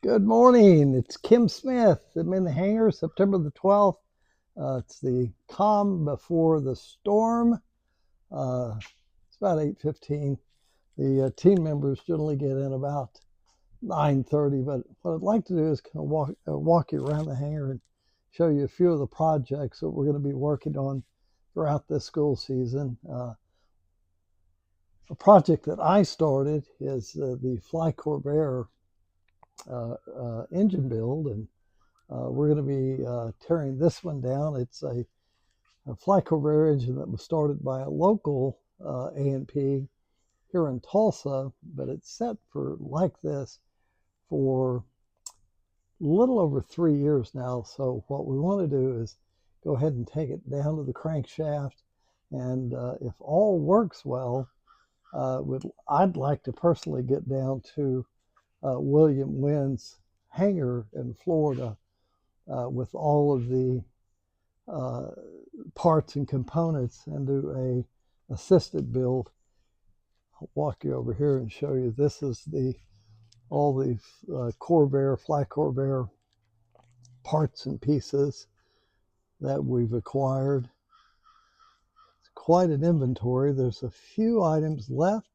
Good morning. It's Kim Smith. I'm in the hangar, September the 12th. It's the calm before the storm. It's about 8:15. The team members generally get in about 9:30, but what I'd like to do is kind of walk you around the hangar and show you a few of the projects that we're going to be working on throughout this school season. A project that I started is the Fly Corvair engine build, and we're going to be tearing this one down. It's a Fly Corvair engine that was started by a local A&P here in Tulsa, but it's set for like this for a little over 3 years now. So what we want to do is go ahead and take it down to the crankshaft, and if all works well, I'd like to personally get down to William Wynn's hangar in Florida with all of the uh, parts and components and do a assisted build. I'll walk you over here and show you. This is all the Corvair, Fly Corvair parts and pieces that we've acquired. It's quite an inventory. There's a few items left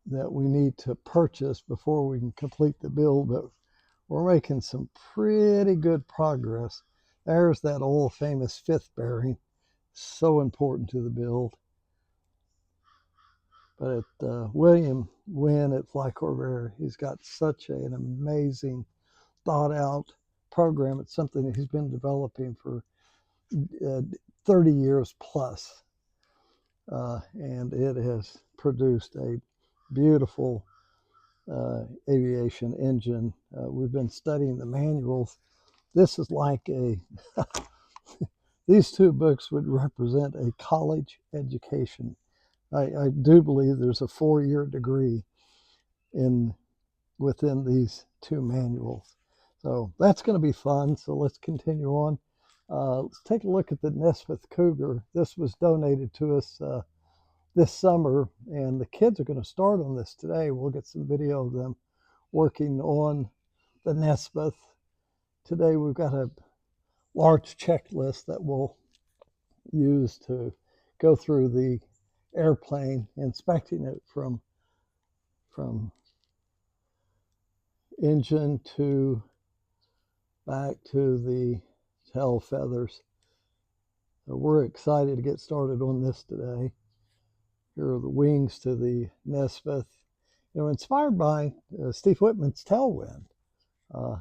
that we need to purchase before we can complete the build, but we're making some pretty good progress. There's that old famous fifth bearing, so important to the build. But at William Wynn at Fly Corvair, he's got such an amazing, thought out program. It's something that he's been developing for 30 years plus. And it has produced a beautiful aviation engine. We've been studying the manuals. This is like these two books would represent a college education. I do believe there's a 4-year degree within these two manuals. So that's going to be fun. So let's continue on. Let's take a look at the Nesmith Cougar. This was donated to us this summer, and the kids are going to start on this today. We'll get some video of them working on the Nesmith. Today we've got a large checklist that we'll use to go through the airplane, inspecting it from engine to back to the tail feathers. So we're excited to get started on this today. Here are the wings to the Nesmith, inspired by Steve Whitman's Tailwind.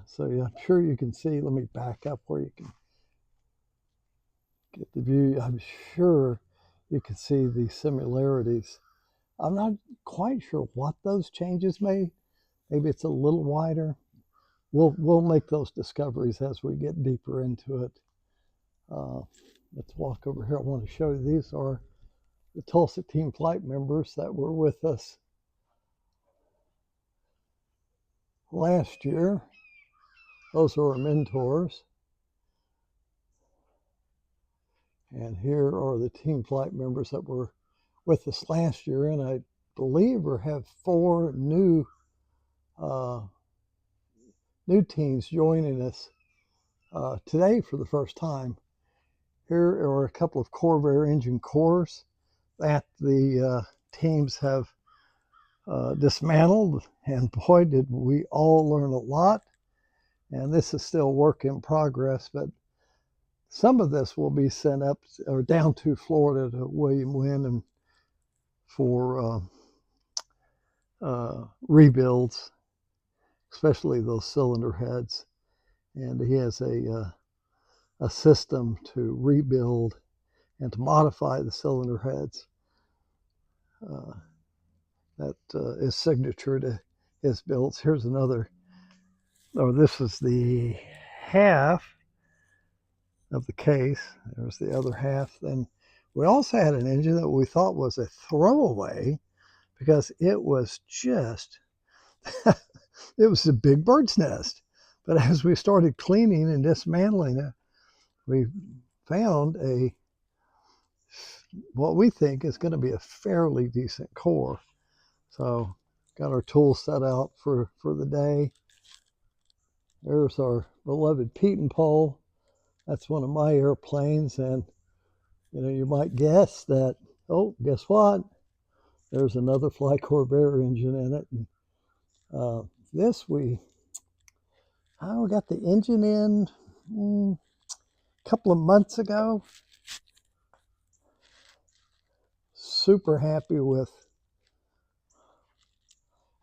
So yeah, I'm sure you can see. Let me back up where you can get the view. I'm sure you can see the similarities. I'm not quite sure what those changes made. Maybe it's a little wider. We'll make those discoveries as we get deeper into it. Let's walk over here. I want to show you, these are the Tulsa TeenFlight members that were with us last year. Those are our mentors. And here are the TeenFlight members that were with us last year, and I believe we have 4 new teens joining us today for the first time. Here are a couple of Corvair engine cores that the teams have dismantled, and boy, did we all learn a lot. And this is still work in progress, but some of this will be sent up or down to Florida to William Wynn and for rebuilds, especially those cylinder heads. And he has a system to rebuild and to modify the cylinder heads that is signature to his builds. Here's another. This is the half of the case. There's the other half. Then we also had an engine that we thought was a throwaway because it was just, it was a big bird's nest. But as we started cleaning and dismantling it, we found what we think is going to be a fairly decent core. So got our tools set out for the day. There's our beloved Pete and Pole. That's one of my airplanes, and you might guess that, oh, guess what? There's another Fly Corvair engine in it. And, this we got the engine in a couple of months ago. Super happy with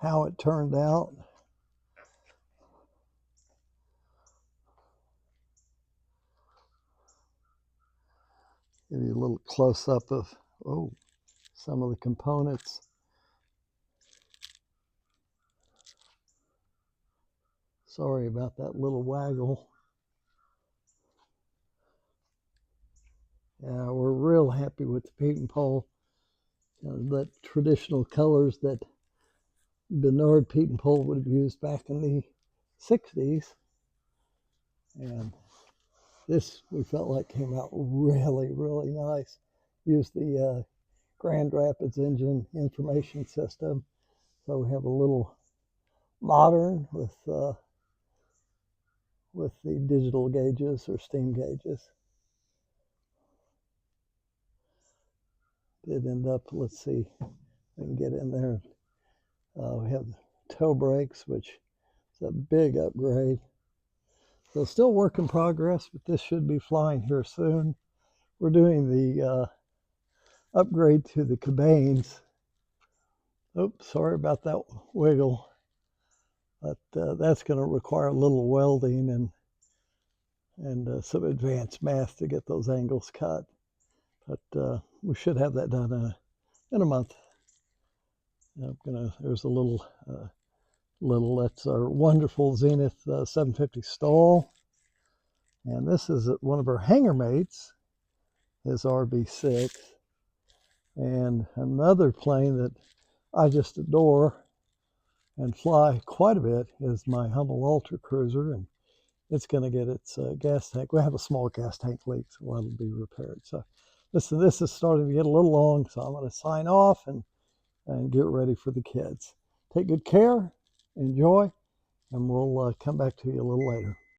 how it turned out. Give you a little close-up of some of the components. Sorry about that little waggle. Yeah, we're real happy with the Pete and Pole. The traditional colors that Bernard Pete and Pole would have used back in the 60s. And this, we felt like, came out really, really nice. Used the Grand Rapids engine information system. So we have a little modern with the digital gauges or steam gauges. Did end up, let's see if I can get in there. We have toe brakes, which is a big upgrade. So still work in progress, but this should be flying here soon. We're doing the upgrade to the cabanes. Oops, sorry about that wiggle. But that's going to require a little welding and some advanced math to get those angles cut. But we should have that done in a month. There's a little, that's our wonderful Zenith 750 stall. And this is one of our hangar mates, his RB6. And another plane that I just adore and fly quite a bit is my Humble Ultra Cruiser, and it's going to get its gas tank. We have a small gas tank leak, so that'll be repaired. So listen, this is starting to get a little long, so I'm going to sign off and get ready for the kids. Take good care, enjoy, and we'll come back to you a little later.